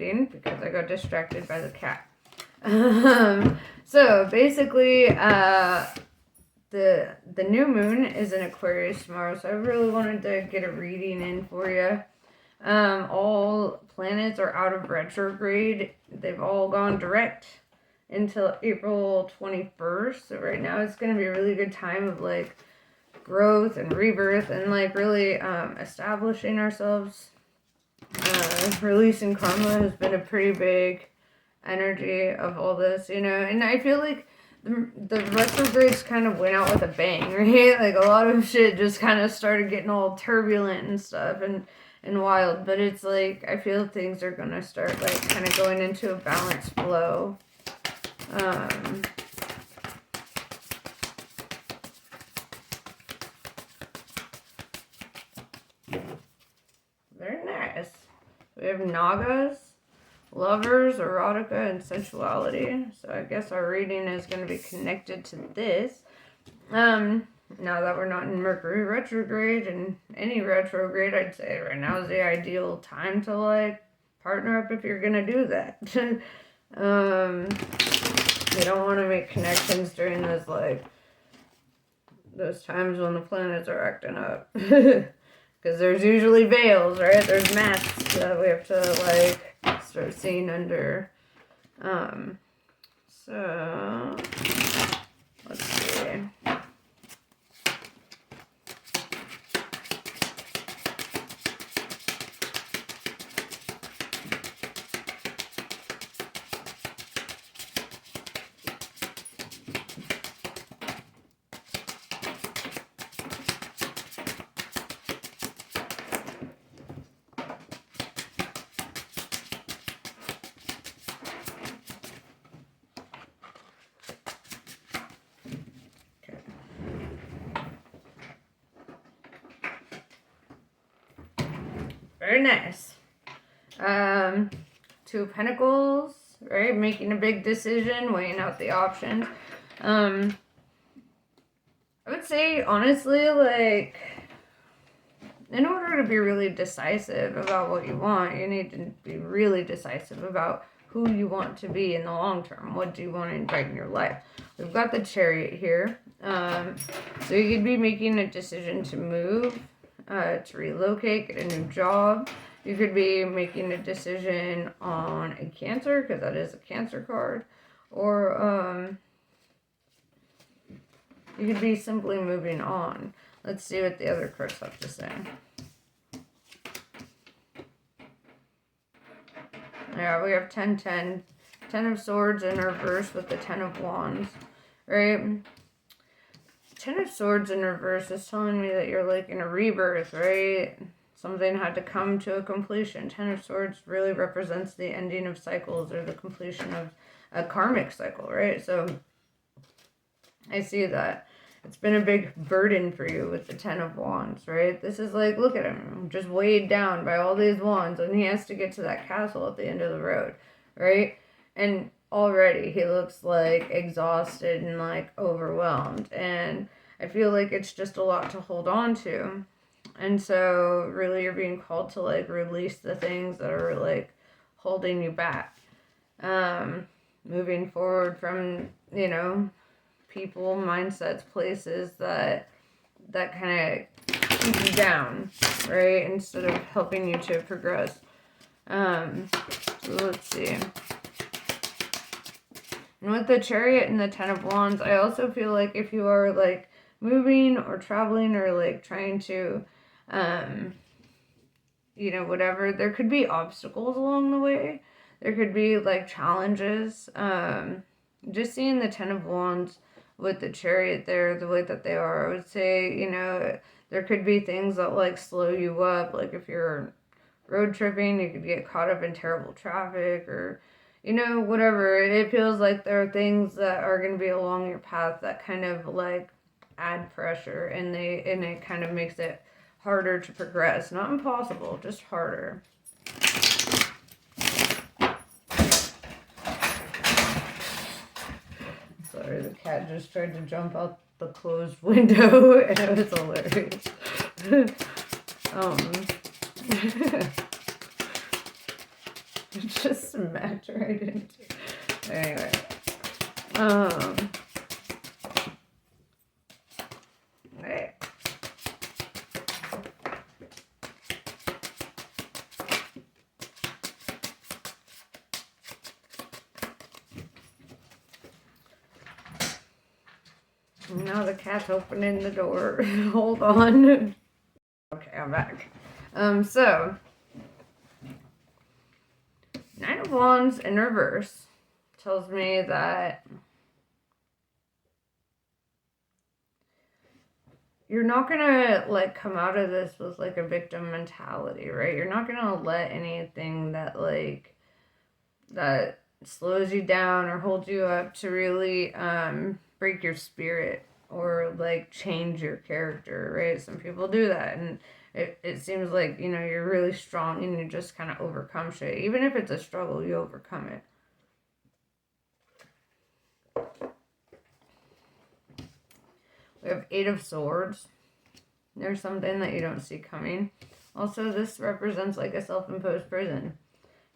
reading because I got distracted by the cat. So basically, the new moon is in Aquarius tomorrow, so I really wanted to get a reading in for you. All planets are out of retrograde. They've all gone direct until April 21st. So right now it's going to be a really good time of like growth and rebirth and like really establishing ourselves. Releasing karma has been a pretty big energy of all this, you know, and I feel like the retrogrades kind of went out with a bang, right? Like a lot of shit just kind of started getting all turbulent and stuff and wild, but it's like I feel things are gonna start like kind of going into a balanced flow. Very nice. We have Nagas, lovers, erotica, and sensuality. So I guess our reading is going to be connected to this. Now that we're not in Mercury retrograde and any retrograde, I'd say right now is the ideal time to like partner up if you're going to do that. You don't want to make connections during those like those times when the planets are acting up. Because there's usually veils, right? There's masks that we have to, like, start seeing under. So, let's see. Very nice. Two of Pentacles, right? Making a big decision, weighing out the options. I would say, honestly, like, in order to be really decisive about what you want, you need to be really decisive about who you want to be in the long term. What do you want to invite in your life? We've got the Chariot here. So you could be making a decision to move, to relocate, get a new job. You could be making a decision on a Cancer, because that is a Cancer card. Or you could be simply moving on. Let's see what the other cards have to say. Yeah, we have 10-10. 10 of Swords in reverse with the 10 of Wands, right? 10 of Swords in reverse is telling me that you're like in a rebirth, right? Something had to come to a completion. 10 of Swords really represents the ending of cycles or the completion of a karmic cycle, right? So I see that. It's been a big burden for you with the 10 of Wands, right? This is like, look at him, just weighed down by all these wands, and he has to get to that castle at the end of the road, right? And already he looks like exhausted and like overwhelmed, and I feel like it's just a lot to hold on to. And so really you're being called to like release the things that are like holding you back. Moving forward from, you know, people, mindsets, places that kind of keep you down, right? Instead of helping you to progress. So let's see. And with the Chariot and the 10 of Wands, I also feel like if you are like moving or traveling or like trying to, you know, whatever, there could be obstacles along the way. There could be like challenges. Just seeing the 10 of Wands with the Chariot there, the way that they are, I would say, you know, there could be things that like slow you up. Like if you're road tripping, you could get caught up in terrible traffic or, you know, whatever. It feels like there are things that are going to be along your path that kind of like add pressure, and it kind of makes it harder to progress. Not impossible, just harder. Sorry, the cat just tried to jump out the closed window, and it was hilarious. Just smacked right into. Anyway. Right. Now the cat's opening the door. Hold on. Okay, I'm back. So Nine of Wands in reverse tells me that you're not gonna like come out of this with like a victim mentality, right? You're not gonna let anything that like that slows you down or holds you up to really break your spirit or like change your character, right? Some people do that, and it seems like, you know, you're really strong and you just kind of overcome shit. Even if it's a struggle, you overcome it. We have Eight of Swords. There's something that you don't see coming. Also, this represents like a self-imposed prison.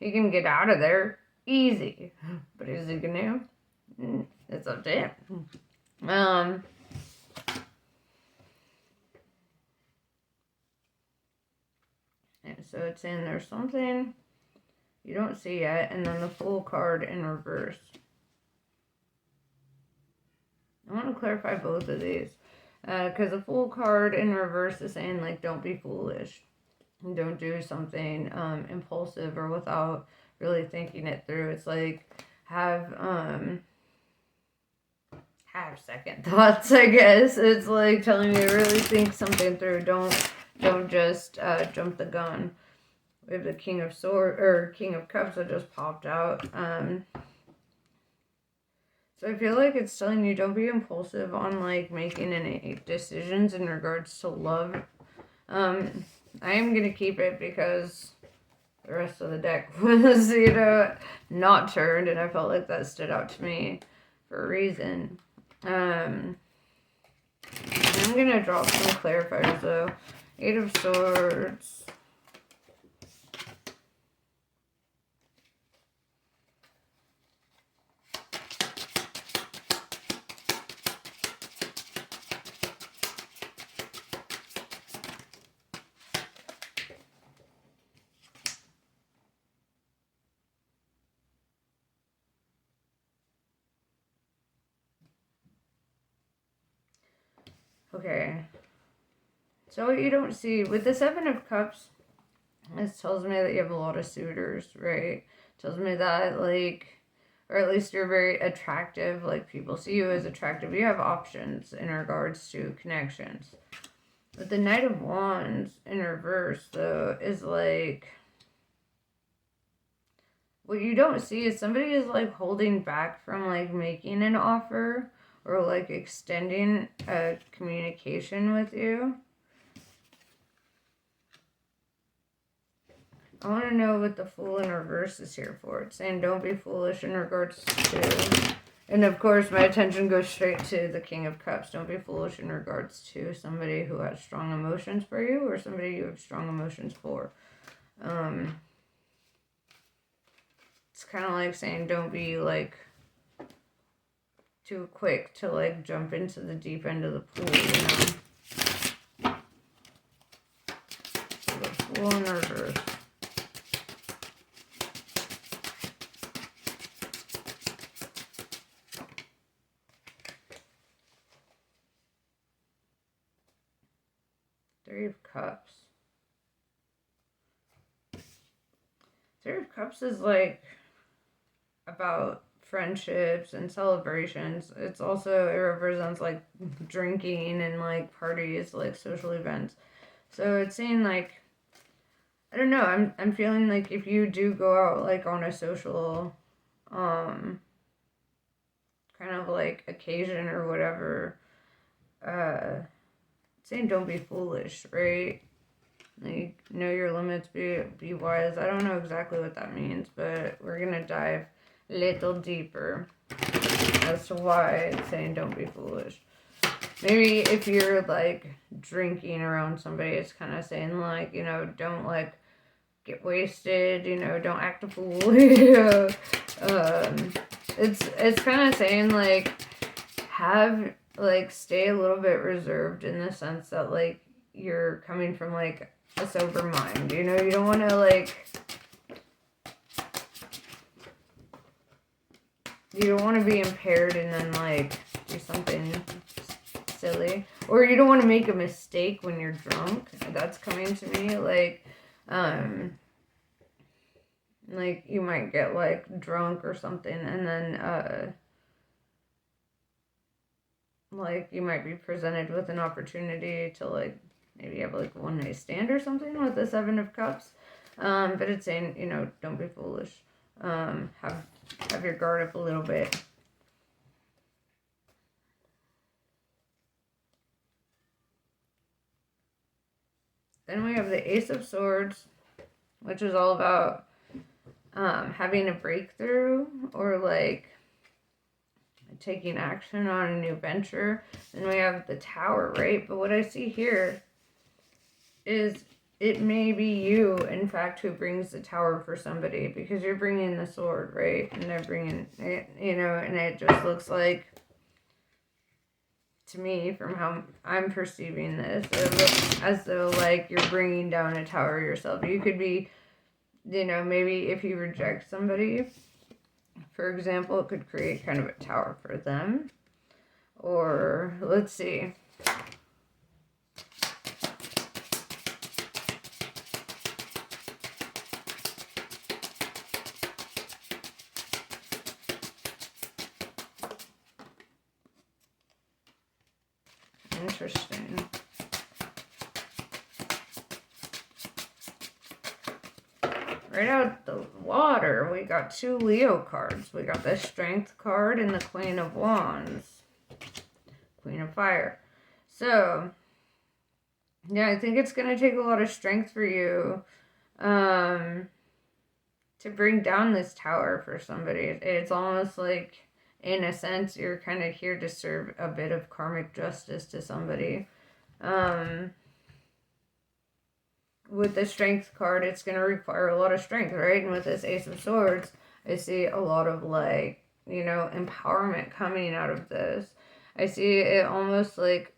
He can get out of there easy, but is he gonna? It's up to him. And so it's saying there's something you don't see yet, and then the Fool card in reverse. I want to clarify both of these, because the Fool card in reverse is saying like don't be foolish, and don't do something impulsive or without really thinking it through. It's like have second thoughts, I guess. It's like telling you to really think something through. Don't just jump the gun. We have the King of Cups that just popped out. So I feel like it's telling you don't be impulsive on like making any decisions in regards to love. I am gonna keep it because the rest of the deck was, you know, not turned, and I felt like that stood out to me for a reason. I'm gonna drop some clarifiers though. Eight of Swords. Okay. So what you don't see with the Seven of Cups, this tells me that you have a lot of suitors, right? Tells me that like, or at least you're very attractive, like people see you as attractive. You have options in regards to connections. But the Knight of Wands in reverse though is like, what you don't see is somebody is like holding back from like making an offer or like extending a communication with you. I want to know what the Fool in reverse is here for. It's saying don't be foolish in regards to, and of course my attention goes straight to the King of Cups. Don't be foolish in regards to somebody who has strong emotions for you or somebody you have strong emotions for. It's kind of like saying don't be like too quick to like jump into the deep end of the pool, you know. So the Fool in reverse. Three of Cups. Three of Cups is like about friendships and celebrations. It's also, it represents like drinking and like parties, like social events. So it's saying like, I don't know, I'm feeling like if you do go out like on a social kind of like occasion or whatever, saying don't be foolish, right? Like, know your limits, be wise. I don't know exactly what that means, but we're gonna dive a little deeper as to why it's saying don't be foolish. Maybe if you're like drinking around somebody, it's kind of saying like, you know, don't like get wasted, you know, don't act a fool. It's kind of saying, like, stay a little bit reserved in the sense that, like, you're coming from, like, a sober mind, you know, you don't want to, like, you don't want to be impaired and then, like, do something silly. Or you don't want to make a mistake when you're drunk. That's coming to me. Like you might get, like, drunk or something, and then, like, you might be presented with an opportunity to, like, maybe have, like, a one-night stand or something with the Seven of Cups. But it's saying, you know, don't be foolish. Have your guard up a little bit. Then we have the Ace of Swords, which is all about having a breakthrough or, like, taking action on a new venture. Then we have the Tower, right? But what I see here is it may be you, in fact, who brings the Tower for somebody, because you're bringing the sword, right? And they're bringing it, you know, and it just looks like, to me, from how I'm perceiving this, it looks as though, like, you're bringing down a tower yourself. You could be, you know, maybe if you reject somebody, for example, it could create kind of a tower for them. Or, let's see. Interesting. Right out the water, we got two Leo cards. We got the Strength card and the Queen of Wands. Queen of Fire. So, yeah, I think it's going to take a lot of strength for you to bring down this tower for somebody. It's almost like, in a sense, you're kind of here to serve a bit of karmic justice to somebody. With the Strength card, it's going to require a lot of strength, right? And with this Ace of Swords, I see a lot of, like, you know, empowerment coming out of this. I see it almost like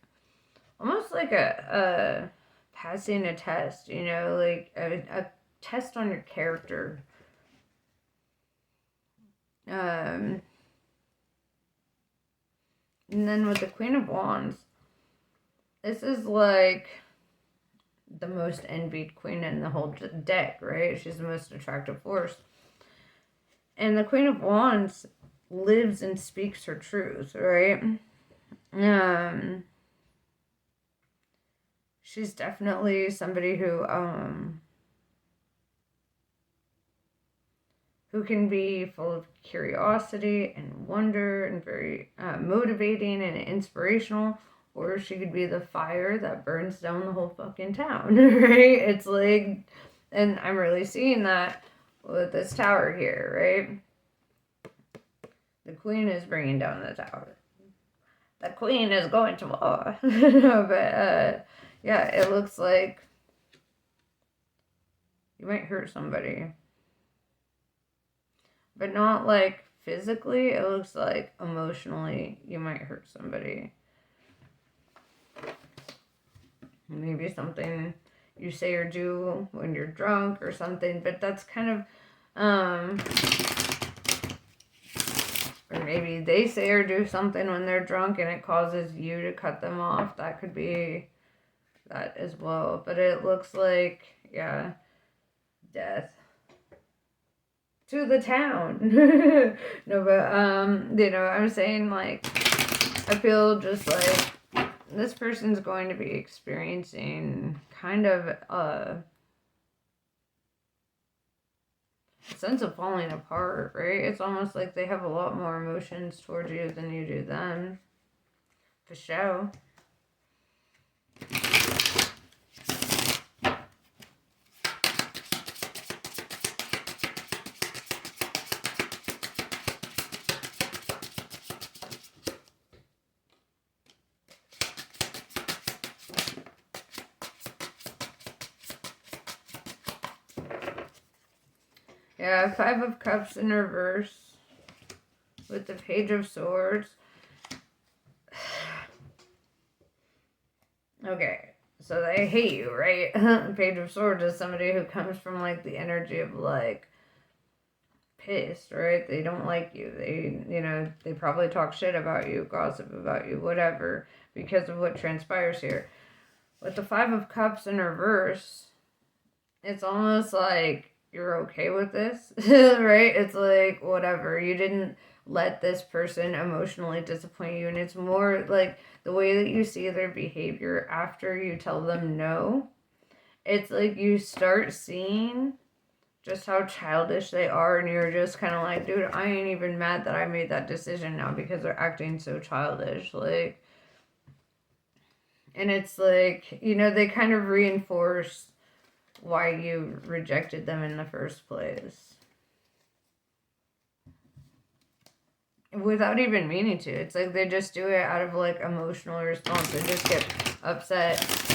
a passing a test, you know, like a test on your character. And then with the Queen of Wands, this is like the most envied queen in the whole deck, right? She's the most attractive force. And the Queen of Wands lives and speaks her truth, right? She's definitely somebody who can be full of curiosity and wonder and very motivating and inspirational. Or she could be the fire that burns down the whole fucking town, right? It's like, and I'm really seeing that with this tower here, right? The queen is bringing down the tower. The queen is going to war. But, yeah, it looks like you might hurt somebody. But not, like, physically. It looks like emotionally you might hurt somebody. Maybe something you say or do when you're drunk or something, but that's kind of, or maybe they say or do something when they're drunk and it causes you to cut them off. That could be that as well. But it looks like, yeah, death to the town. No, but, you know, I'm saying, like, I feel just like this person's going to be experiencing kind of a sense of falling apart, right? It's almost like they have a lot more emotions towards you than you do them. For sure. Yeah, Five of Cups in reverse with the Page of Swords. Okay, so they hate you, right? Page of Swords is somebody who comes from, like, the energy of, like, pissed, right? They don't like you. They probably talk shit about you, gossip about you, whatever, because of what transpires here. With the Five of Cups in reverse, it's almost like you're okay with this, right? It's like, whatever. You didn't let this person emotionally disappoint you. And it's more like the way that you see their behavior after you tell them no. It's like you start seeing just how childish they are, and you're just kind of like, dude, I ain't even mad that I made that decision now because they're acting so childish. Like, and it's like, they kind of reinforce why you rejected them in the first place without even meaning to. It's like they just do it out of, like, emotional response. They just get upset.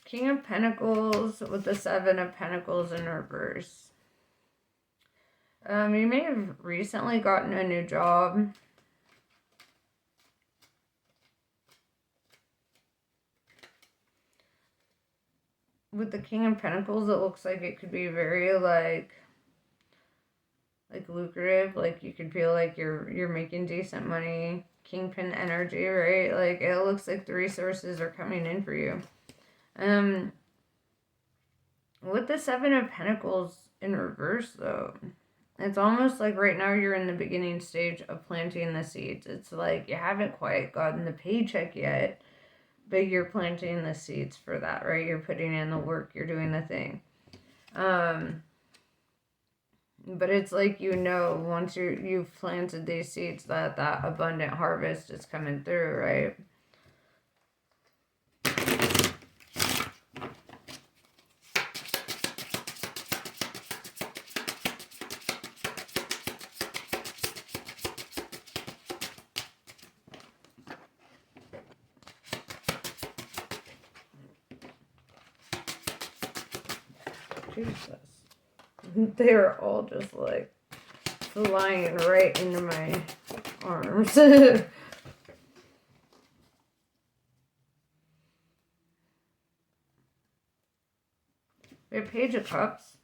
King of Pentacles with the Seven of Pentacles in reverse. You may have recently gotten a new job. With the King of Pentacles, it looks like it could be very, like lucrative. Like, you could feel like you're making decent money. Kingpin energy, right? Like, it looks like the resources are coming in for you. With the Seven of Pentacles in reverse, though, it's almost like right now you're in the beginning stage of planting the seeds. It's like you haven't quite gotten the paycheck yet, but you're planting the seeds for that, right? You're putting in the work, you're doing the thing. But it's like, once you've planted these seeds, that abundant harvest is coming through, right? Jesus. They are all just, like, flying right into my arms. The Page of Cups.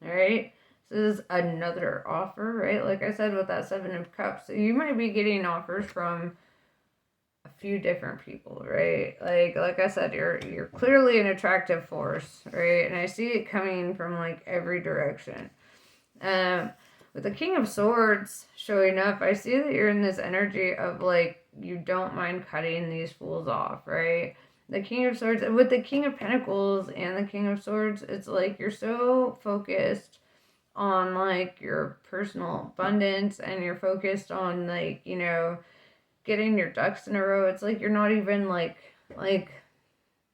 Alright? So this is another offer, right? Like I said, with that Seven of Cups. So you might be getting offers from a few different people, right? Like I said, you're clearly an attractive force, right? And I see it coming from, like, every direction. With the King of Swords showing up, I see that you're in this energy of, like, you don't mind cutting these fools off, right? The King of Swords, with the King of Pentacles and the King of Swords, it's like you're so focused on, like, your personal abundance, and you're focused on, like, getting your ducks in a row. It's like you're not even, like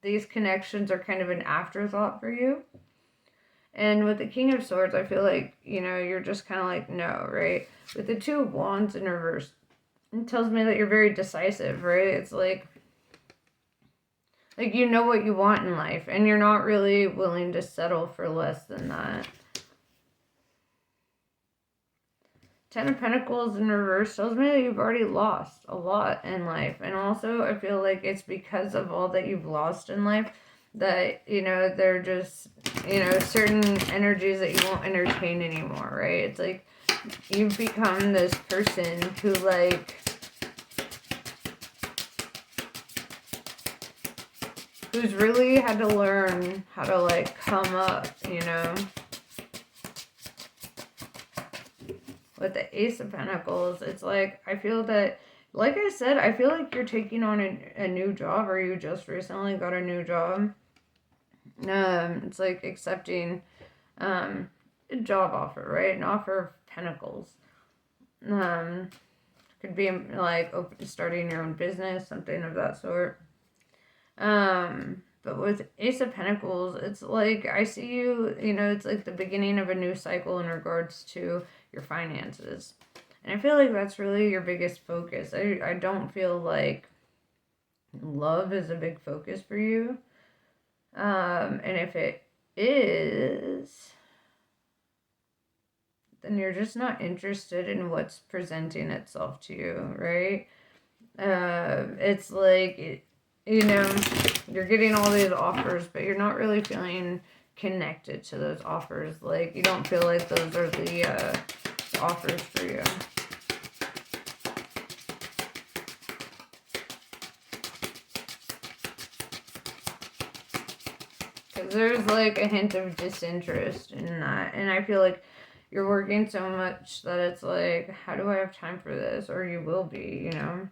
these connections are kind of an afterthought for you. And with the King of Swords, I feel like, you're just kind of like, no, right? With the Two of Wands in reverse, it tells me that you're very decisive, right? It's like you know what you want in life, and you're not really willing to settle for less than that. Ten of Pentacles in reverse tells me that you've already lost a lot in life. And also, I feel like it's because of all that you've lost in life that, they're just, certain energies that you won't entertain anymore, right? It's like you've become this person who, like, who's really had to learn how to, like, come up, With the Ace of Pentacles, it's like, I feel that, like I said, I feel like you're taking on a new job, or you just recently got a new job. It's like accepting a job offer, right? An offer of pentacles. Could be like starting your own business, something of that sort. But with Ace of Pentacles, it's like I see you, it's like the beginning of a new cycle in regards to your finances. And I feel like that's really your biggest focus. I don't feel like love is a big focus for you. And if it is, then you're just not interested in what's presenting itself to you, right? It's like, you're getting all these offers, but you're not really feeling connected to those offers. Like, you don't feel like those are the offers for you. Because there's like a hint of disinterest in that. And I feel like you're working so much that it's like, how do I have time for this? Or you will be, The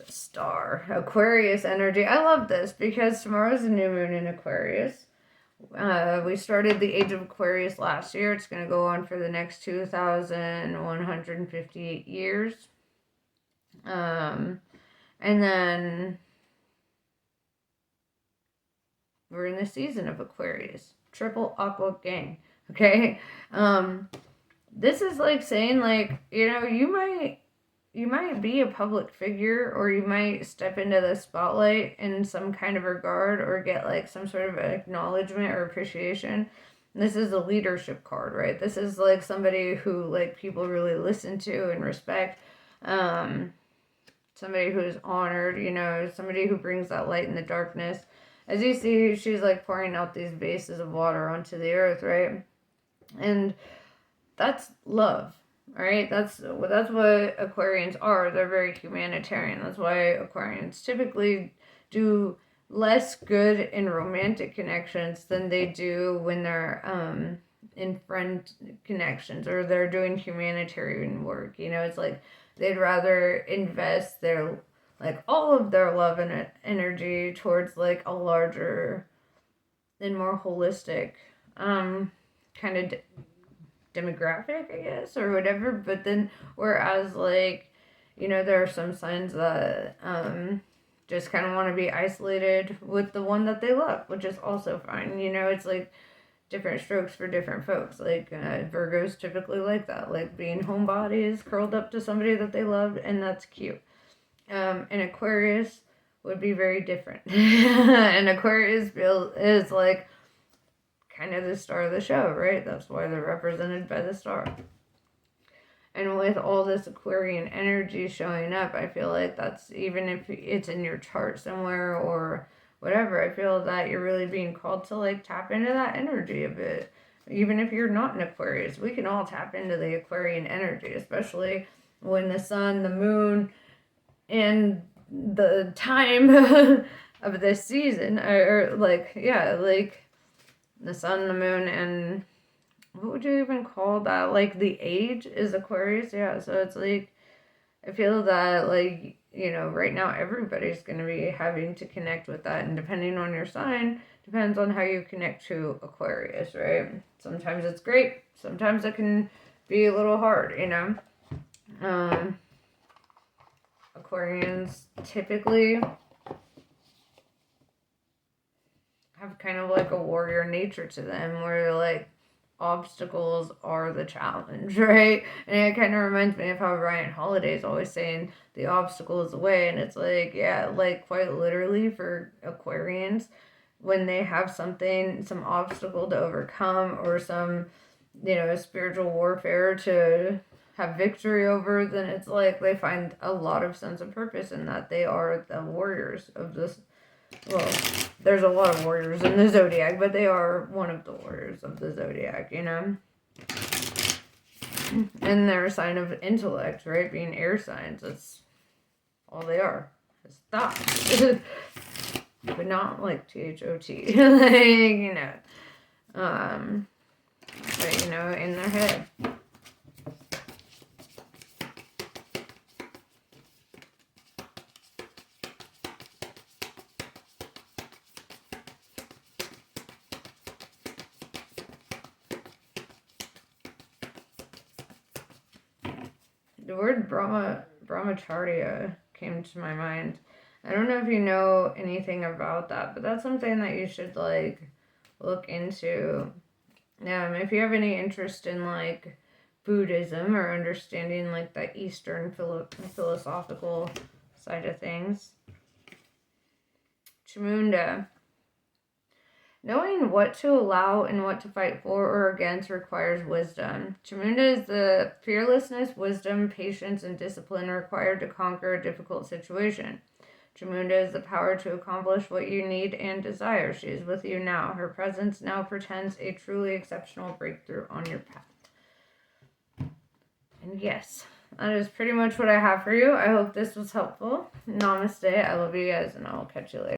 Star. Aquarius energy. I love this because tomorrow's a new moon in Aquarius. We started the age of Aquarius last year. It's going to go on for the next 2,158 years. And then we're in the season of Aquarius. Triple Aqua gang. Okay? This is like saying, like, you might be a public figure, or you might step into the spotlight in some kind of regard, or get like some sort of acknowledgement or appreciation. This is a leadership card, right? This is like somebody who like people really listen to and respect. Somebody who is honored, somebody who brings that light in the darkness. As you see, she's like pouring out these vases of water onto the earth, right? And that's love. All right, that's what Aquarians are. They're very humanitarian. That's why Aquarians typically do less good in romantic connections than they do when they're in friend connections, or they're doing humanitarian work. It's like they'd rather invest their all of their love and energy towards like a larger and more holistic kind of demographic, I guess, or whatever. But then whereas like there are some signs that just kind of want to be isolated with the one that they love, which is also fine. It's like different strokes for different folks. Like Virgos typically like that, like being homebodies curled up to somebody that they love, and that's cute. And Aquarius would be very different. And Aquarius is like kind of the star of the show, right? That's why they're represented by the star. And with all this Aquarian energy showing up, I feel like that's, even if it's in your chart somewhere or whatever, I feel that you're really being called to like tap into that energy a bit. Even if you're not an Aquarius, we can all tap into the Aquarian energy, especially when the sun, the moon, and the time of this season are like, the sun, the moon, and what would you even call that? Like the age is Aquarius. Yeah. So it's like, I feel that like, right now everybody's going to be having to connect with that. And depending on your sign, depends on how you connect to Aquarius, right? Sometimes it's great. Sometimes it can be a little hard, Aquarians typically have kind of like a warrior nature to them, where like obstacles are the challenge, right? And it kind of reminds me of how Ryan Holiday is always saying the obstacle is the way. And it's like, yeah, like quite literally for Aquarians, when they have some obstacle to overcome, or some, spiritual warfare to have victory over, then it's like they find a lot of sense of purpose in that. They are the warriors of this. Well, there's a lot of warriors in the zodiac, but they are one of the warriors of the zodiac, And they're a sign of intellect, right? Being air signs, that's all they are. It's thoughts. But not like THOT. But, in their head. The word brahmacharya came to my mind. I don't know if you know anything about that, but that's something that you should like look into. If you have any interest in like Buddhism or understanding like the Eastern philosophical side of things. Chamunda. Knowing what to allow and what to fight for or against requires wisdom. Chamunda is the fearlessness, wisdom, patience, and discipline required to conquer a difficult situation. Chamunda is the power to accomplish what you need and desire. She is with you now. Her presence now portends a truly exceptional breakthrough on your path. And yes, that is pretty much what I have for you. I hope this was helpful. Namaste. I love you guys, and I will catch you later.